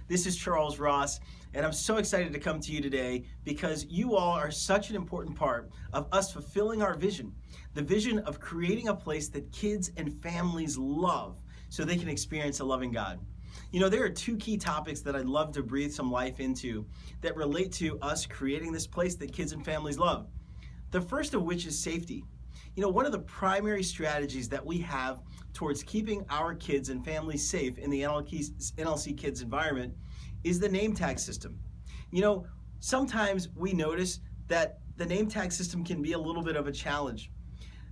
This is Charles Ross, and I'm so excited to come to you today because you all are such an important part of us fulfilling our vision, the vision of creating a place that kids and families love so they can experience a loving God. You know, there are two key topics that I'd love to breathe some life into that relate to us creating this place that kids and families love. The first of which is safety. You know, one of the primary strategies that we have towards keeping our kids and families safe in the NLC Kids environment is the name tag system. You know, sometimes we notice that the name tag system can be a little bit of a challenge.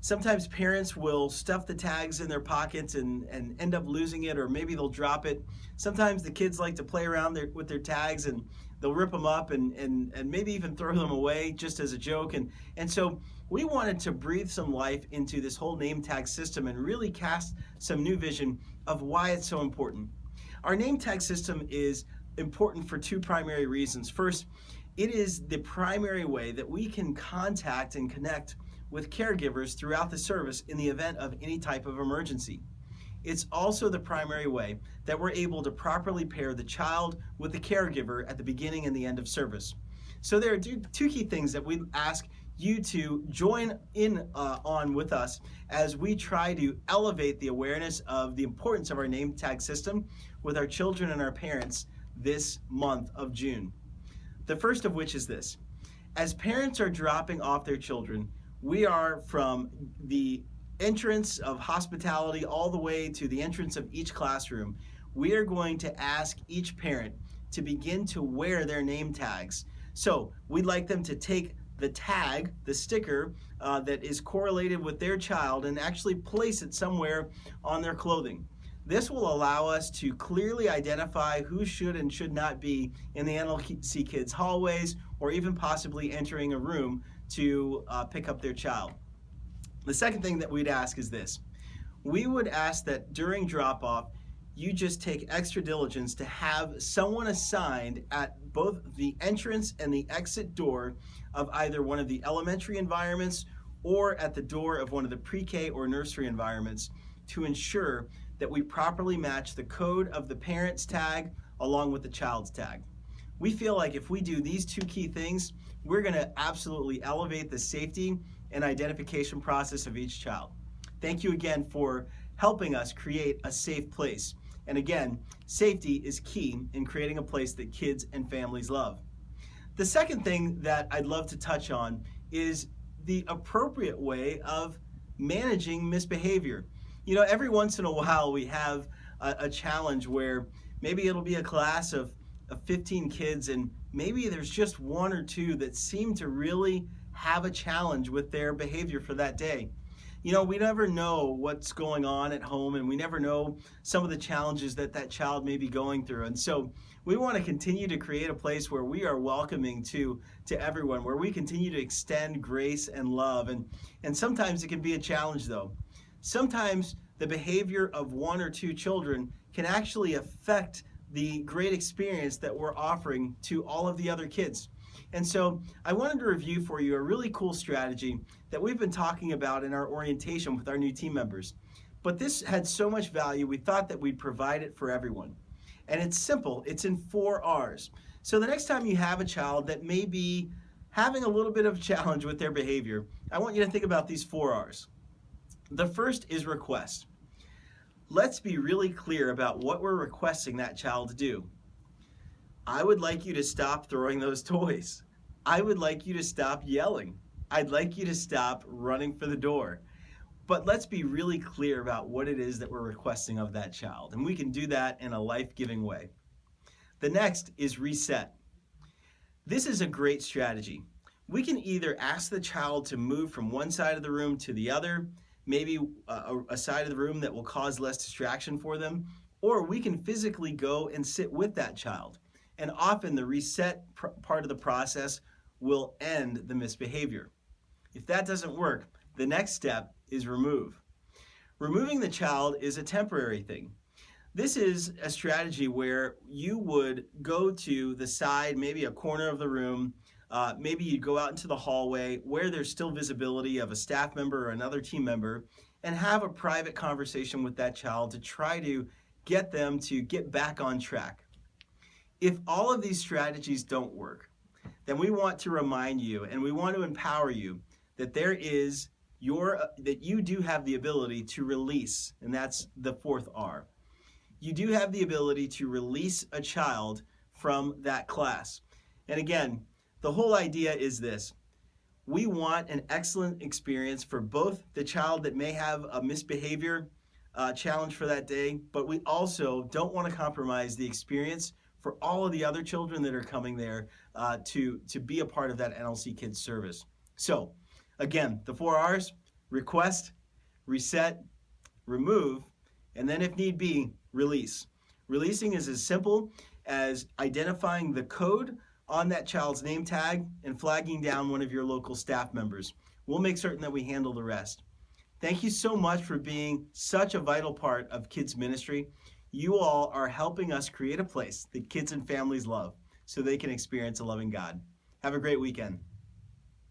Sometimes parents will stuff the tags in their pockets and end up losing it, or maybe they'll drop it. Sometimes the kids like to play around with their tags and they'll rip them up and maybe even throw them away just as a joke. And so we wanted to breathe some life into this whole name tag system and really cast some new vision of why it's so important. Our name tag system is important for two primary reasons. First, it is the primary way that we can contact and connect with caregivers throughout the service in the event of any type of emergency. It's also the primary way that we're able to properly pair the child with the caregiver at the beginning and the end of service. So there are two key things that we ask you to join in on with us as we try to elevate the awareness of the importance of our name tag system with our children and our parents this month of June. The first of which is this. As parents are dropping off their children, we are from the entrance of hospitality all the way to the entrance of each classroom. We are going to ask each parent to begin to wear their name tags. So we'd like them to take the tag, the sticker that is correlated with their child, and actually place it somewhere on their clothing. This will allow us to clearly identify who should and should not be in the NLC Kids hallways or even possibly entering a room to pick up their child. The second thing that we'd ask is this. We would ask that during drop-off, you just take extra diligence to have someone assigned at both the entrance and the exit door of either one of the elementary environments or at the door of one of the pre-K or nursery environments to ensure that we properly match the code of the parent's tag along with the child's tag. We feel like if we do these two key things, we're going to absolutely elevate the safety and identification process of each child. Thank you again for helping us create a safe place. And again, safety is key in creating a place that kids and families love. The second thing that I'd love to touch on is the appropriate way of managing misbehavior. You know, every once in a while we have a challenge where maybe it'll be a class of 15 kids and maybe there's just one or two that seem to really have a challenge with their behavior for that day. You know, we never know what's going on at home and we never know some of the challenges that child may be going through. And so we want to continue to create a place where we are welcoming to everyone, where we continue to extend grace and love. And sometimes it can be a challenge though. Sometimes the behavior of one or two children can actually affect the great experience that we're offering to all of the other kids. And so I wanted to review for you a really cool strategy that we've been talking about in our orientation with our new team members. But this had so much value, we thought that we'd provide it for everyone. And it's simple, it's in 4 R's. So the next time you have a child that may be having a little bit of a challenge with their behavior, I want you to think about these 4 R's. The first is request. Let's be really clear about what we're requesting that child to do. I would like you to stop throwing those toys. I would like you to stop yelling. I'd like you to stop running for the door. But let's be really clear about what it is that we're requesting of that child. And we can do that in a life-giving way. The next is reset. This is a great strategy. We can either ask the child to move from one side of the room to the other, maybe a side of the room that will cause less distraction for them, or we can physically go and sit with that child. And often the reset part of the process will end the misbehavior. If that doesn't work, the next step is remove. Removing the child is a temporary thing. This is a strategy where you would go to the side, maybe a corner of the room, maybe you'd go out into the hallway where there's still visibility of a staff member or another team member and have a private conversation with that child to try to get them to get back on track. If all of these strategies don't work, then we want to remind you and we want to empower you that that you do have the ability to release, and that's the fourth R. You do have the ability to release a child from that class. And again, the whole idea is this. We want an excellent experience for both the child that may have a misbehavior challenge for that day, but we also don't want to compromise the experience for all of the other children that are coming there to be a part of that NLC Kids service. So, again, the 4 R's: request, reset, remove, and then if need be, release. Releasing is as simple as identifying the code on that child's name tag and flagging down one of your local staff members. We'll make certain that we handle the rest. Thank you so much for being such a vital part of kids ministry. You all are helping us create a place that kids and families love so they can experience a loving God. Have a great weekend.